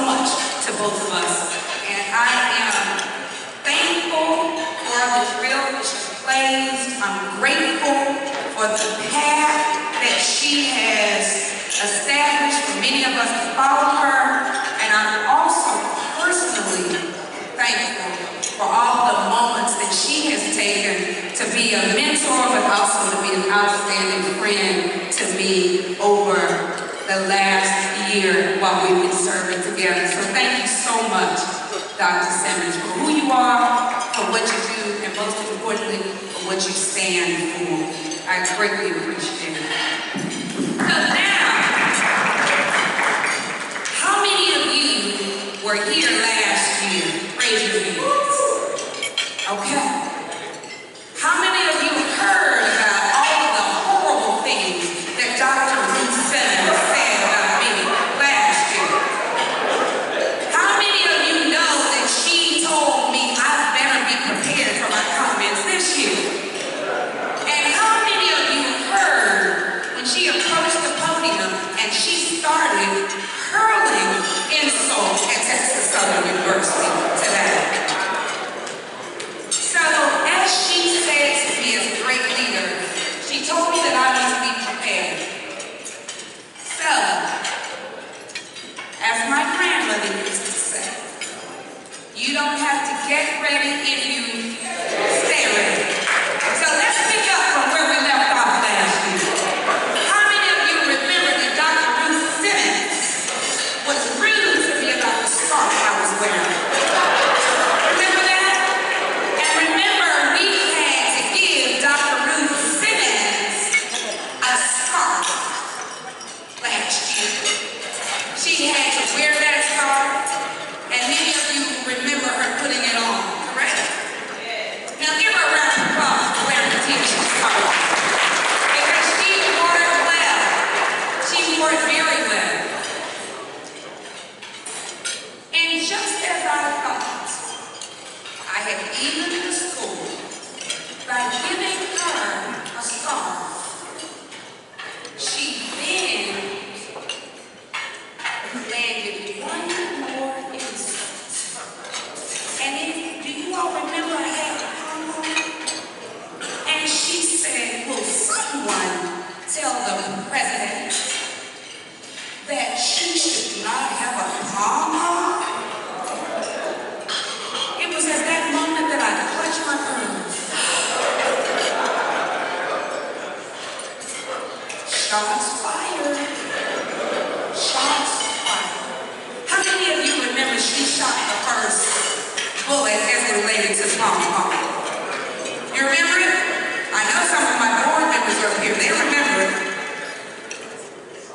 much to both of us. And I am thankful for the drill that she plays. I'm grateful for the path that she has established for many of us to follow her. And I'm also personally thankful for all the moments that she has taken to be a mentor, but also to be an outstanding friend to me over the last year while we've been serving together. So thank you so much, Dr. Simmons, for who you are, for what you do, and most importantly, for what you stand for. I greatly appreciate it. So now, how many of you were here last year? Raise your hands. Okay. How many of you heard about all of the horrible things that Dr. Ruth Simmons said about me last year? How many of you know that she told me I better be prepared for my comments this year? And how many of you heard when she approached the podium and she started hurling insults at Texas Southern University today? So as she said to me as a great leader, she told me that I must be prepared. So, as my grandmother used to say, you don't have to get ready if you stay ready. So let's pick up from where we left off last year. How many of you remember that Dr. Ruth Simmons was rude to me about the scarf I was wearing? Remember that? And remember, we had to give Dr. Ruth Simmons a scarf last year. She had to wear that scarf, and many of you remember her putting it on, correct? Now give her a round of applause for wearing the teacher's scarf. Because she wore it well. She wore it very well. And just as I thought, I had evened the school by giving her a scarf. She then landed one more insult. And do you all remember I had a combo? And she said, will someone tell the president that she should not have a pom-pom? It was at that moment that I clutched my pearls. Shots fired. Shots fired. How many of you remember she shot the first bullet as it related to pom-pom? You remember it? I know some of my board members are here. They remember it.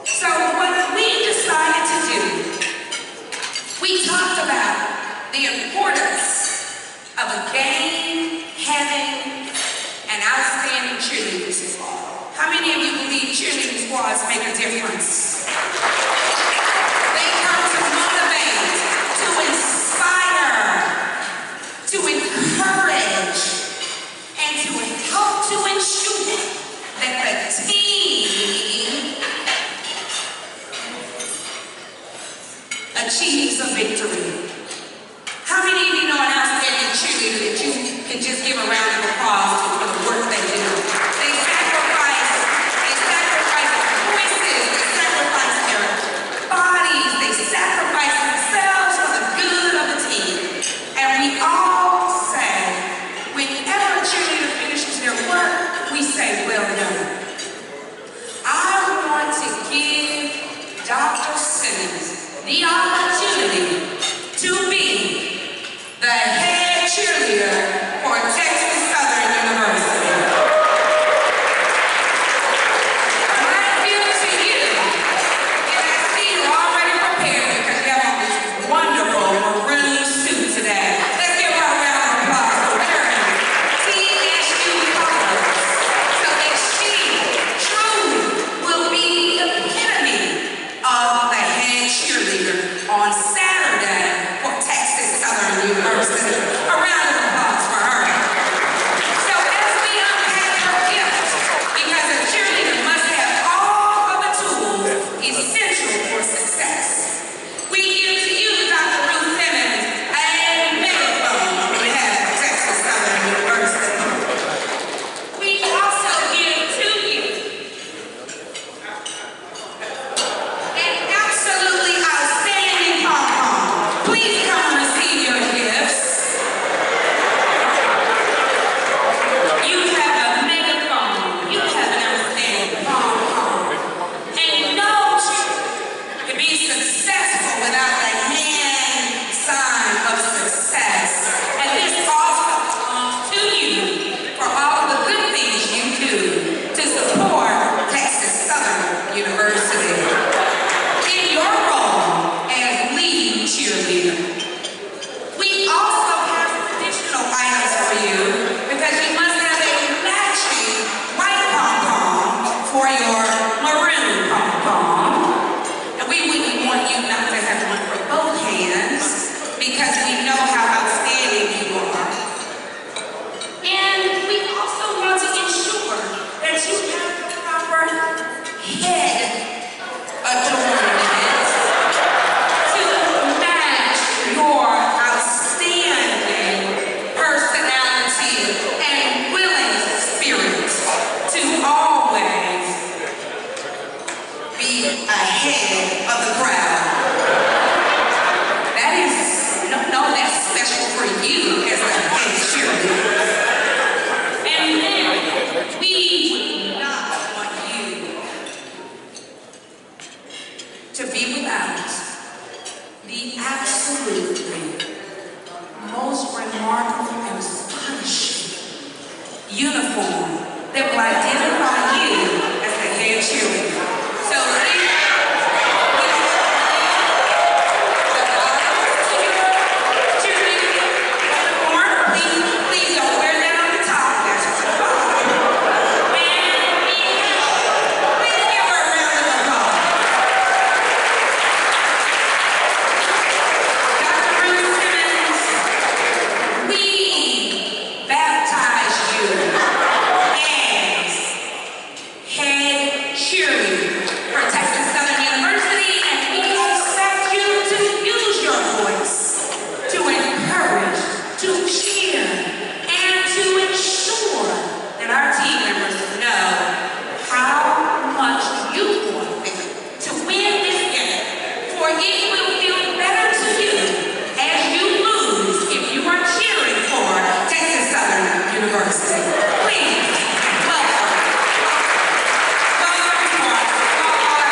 So what we decided to do, we talked about the importance of a game having an outstanding cheerleading squad. How many of you believe cheerleading squads make a difference? They come to motivate, to inspire, to encourage, and to help to ensure that the team achieves a victory. How many of you know an outstanding cheerleader that you can just give a round of applause to for the work they do? They sacrifice their voices, they sacrifice their bodies, they sacrifice themselves for the good of the team. And we all say, whenever a cheerleader finishes their work, we say, well done. I want to give Dr. Simmons the opportunity to be the head cheerleader for Texas Southern because we know how outstanding you are. And we also want to ensure that you have the proper head adornment to match your outstanding personality and willing spirit to always be ahead of the crowd. That is, no, that's special for you as a head cheerleader. And then we would not want you to be without the absolutely most remarkable and astonishing uniform that will identify you as the head cheerleader. So please don't wear that on the top. That's for the bottom. And please give her a round of applause. Dr. Ruth Simmons, we baptize you as head cheerleader for Texas Southern University, and we expect you to use your voice to encourage, to cheer, and to ensure that our team members know how much you want to win this game. For it will feel better to you as you lose if you are cheering for Texas Southern University. Please, welcome. Welcome to our squad.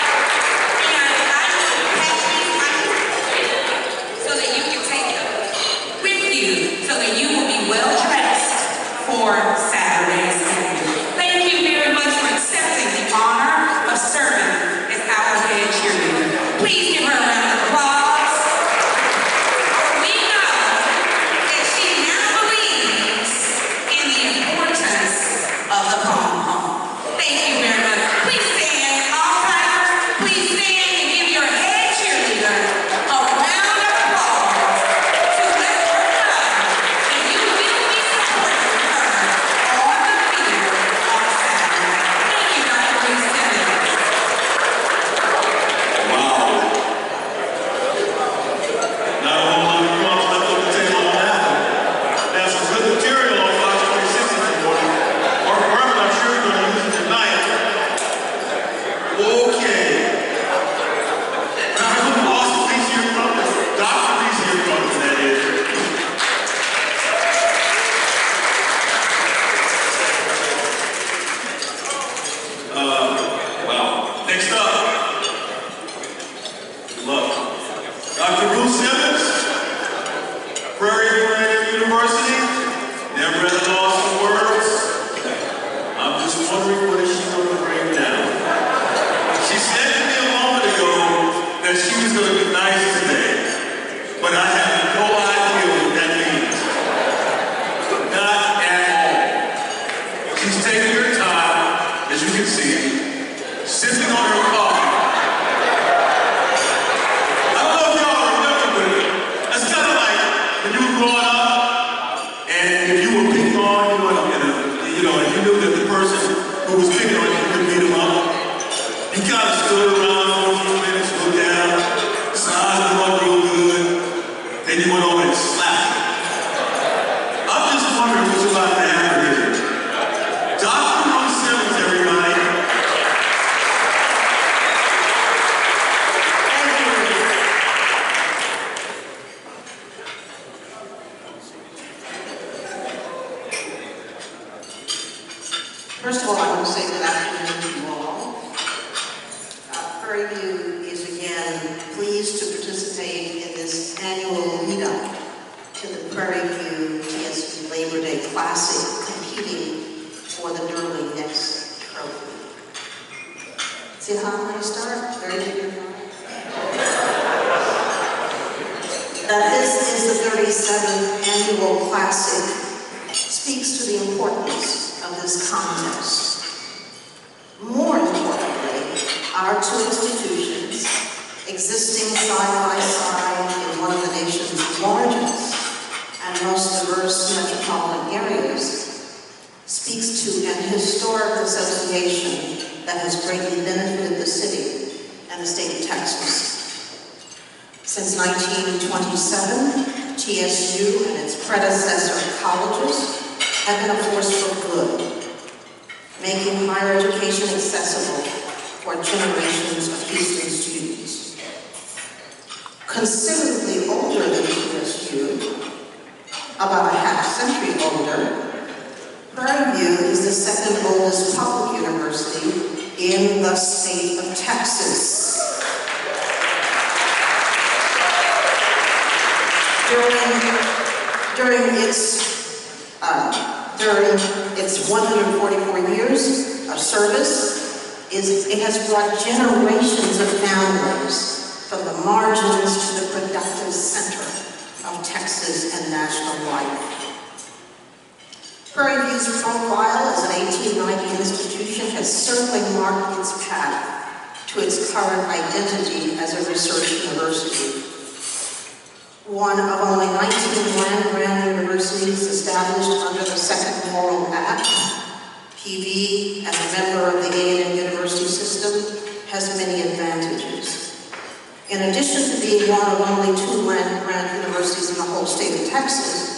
And I will pass these items so that you can take them with you so that you will be well dressed for Saturday's game. Thank you very much for accepting the honor of serving as our head cheerleader. Please give her a round of applause. We know that she now believes in the importance of the pom-pom. Thank you very much. Please stand, all timers. Please stand and give your head cheerleader a round of applause to let her know that you will be supporting her on the field on Saturday. Thank you, Dr. Ruth Simmons. Wow. Not a whole lot of props left on the table on that one. That's some good material on Fox 26 this morning. Or Crumpton, I'm sure you're going to use it tonight. Okay. Now, who lost Lesia Crumpton? Dr. Lesia Crumpton, that is. Wow. Next up. Good luck. Dr. Ruth Simmons, Prairie University. Never at a loss for words. I'm just wondering what is she going to bring down. She said to me a moment ago that she was going to be nice today, but I have no idea what that means. Not at all. She's taking her time, as you can see, sipping on her coffee. I don't know if y'all remember, but that's kind of like when you were growing up, and if you were picked on, and you knew that the person who was picking on you could beat him up, you kind of stood around for a few minutes, looked down, sized him up real good, then you went over and slapped him. I'm just wondering what's about to happen here. Dr. Ruth Simmons, everybody. First of all, I want to say good afternoon to you all. Prairie View is again pleased to participate in this annual lead-up to the Prairie View TSU Labor Day Classic, competing for the Durley Next Trophy. See how I'm going to start? Very good. That this is the 37th annual Classic speaks to the importance of this contest. More importantly, our two institutions, existing side by side in one of the nation's largest speaks to an historic association that has greatly benefited the city and the state of Texas. Since 1927, TSU and its predecessor colleges have been a force for good, making higher education accessible for generations of Houston students. Considerably older than TSU, about a half-century older, Prairie View is the second oldest public university in the state of Texas. During its 144 years of service, it has brought generations of families from the margins to the productive center of Texas and national life. Prairie View's profile as an 1890 institution has certainly marked its path to its current identity as a research university. One of only 19 land-grant universities established under the Second Morrill Act, PV, and a member of the A&M University system, has many advantages. In addition to being one of only 2 land-grant universities in the whole state of Texas,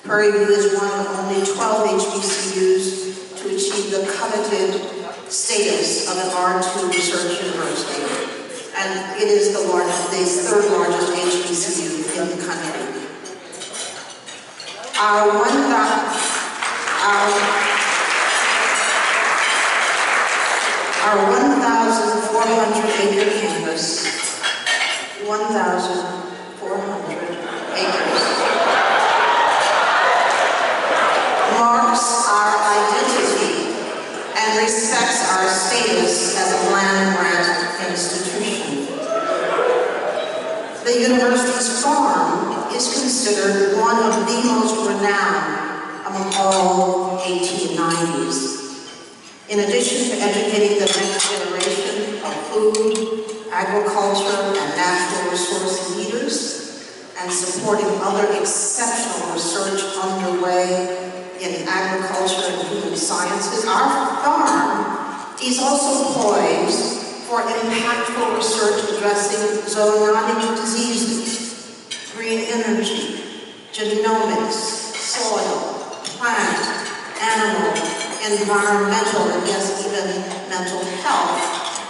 Prairie View is one of only 12 HBCUs to achieve the coveted status of an R2 research university, and it is the third largest HBCU in the country. Our 1,400-acre campus, 1,400 acres, marks our identity and respects our status as a land-grant institution. The university's farm is considered one of the most renowned among all 1890s. In addition to educating the next generation of food, agriculture, and natural resource leaders, and supporting other exceptional research underway in agriculture and human sciences, our farm is also poised for impactful research addressing zoonotic diseases, green energy, genomics, soil, plant, animal, environmental, and yes, even mental health,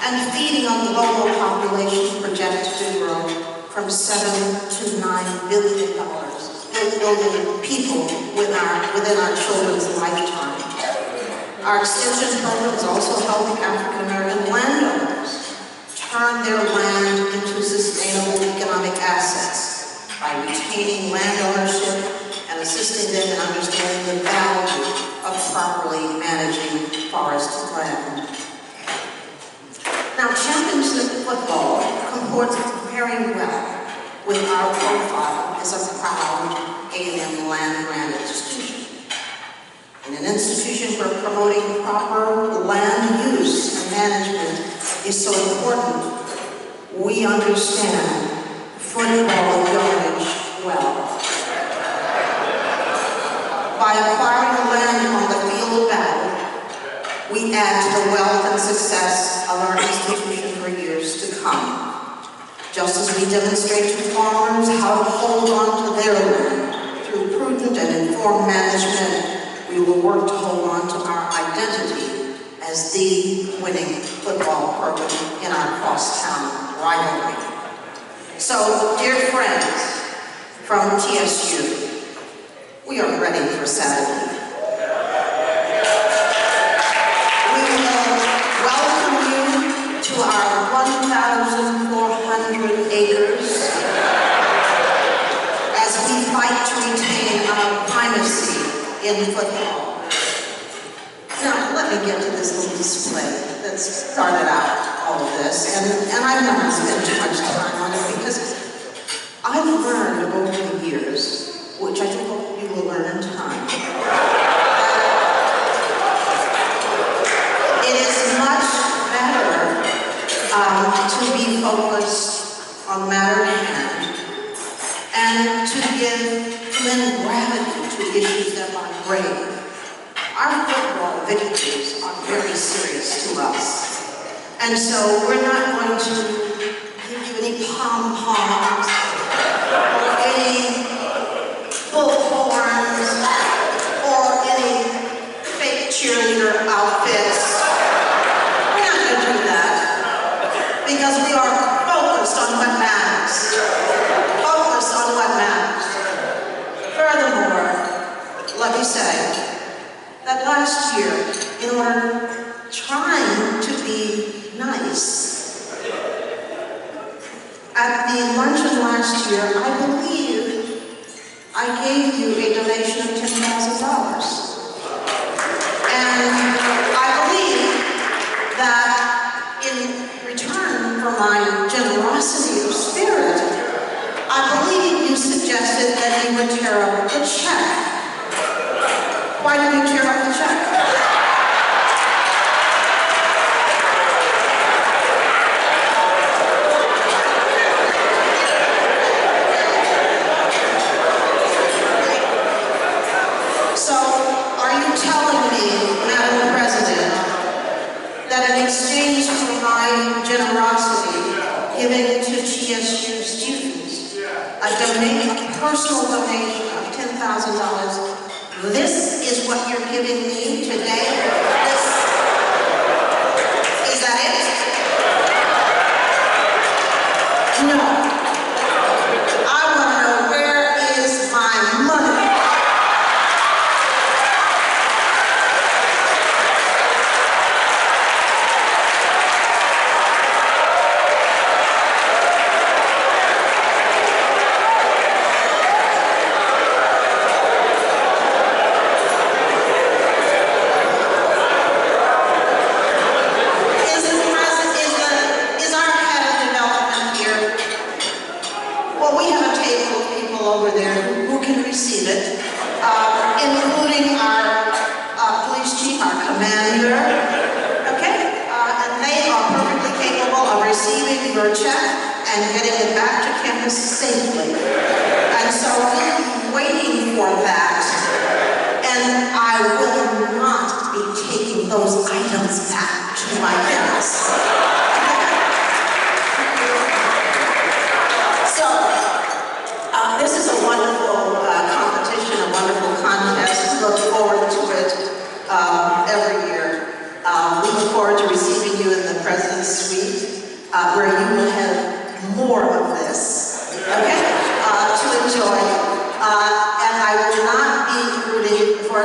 and feeding a global population projected to grow from 7 to 9 billion people within our children's lifetime. Our extension program is also helping African American landowners turn their land into sustainable economic assets by retaining land ownership and assisting them in understanding the value of properly managing forested land. Now, championship football comports very well with our profile as a proud A&M land-grant institution. In an institution where promoting proper land use and management is so important, we understand football yardage well. By acquiring land on the field of battle, we add to the wealth and success of our institution for years to come. Just as we demonstrate to farmers how to hold on to their land through prudent and informed management, we will work to hold on to our identity as the winning football program in our crosstown rivalry. So, dear friends from TSU, we are ready for Saturday. We will welcome you to our 1,400 acres as we fight to retain our primacy in football. Now, let me get to this little display that started out all of this, and I'm not going to spend too much time on it because I've learned over the years, which I hope you will learn in time, it is much better to be focused on matter at hand and to lend gravity to issues that are grave. our football victories are very serious to us. And so we're not going to give you any pom-poms or any bullhorns or any fake cheerleader outfits. We're not going to do that because we are focused on what matters. Focused on what matters. Furthermore, let me say that last year, in order trying to be nice, at the luncheon last year, I believe I gave you a donation of $10,000. And I believe that in return for my generosity of spirit, I believe you suggested that you would tear up the check. Why did you tear up the check? So, are you telling me, Madam President, that in exchange for my generosity given to GSU students, a personal donation of $10,000, this is what you're giving me today? Is that it? No. I want to know, where is my money? Including our police chief, our commander, okay? And they are perfectly capable of receiving your check and getting it back to campus safely. And so we're waiting for that. And I will not be taking those items back to my campus. So, this is a wonderful competition, a wonderful contest. We look forward to it every year. We look forward to receiving you in the President's Suite, where you will have more of this, okay, to enjoy. And I will not be rooting for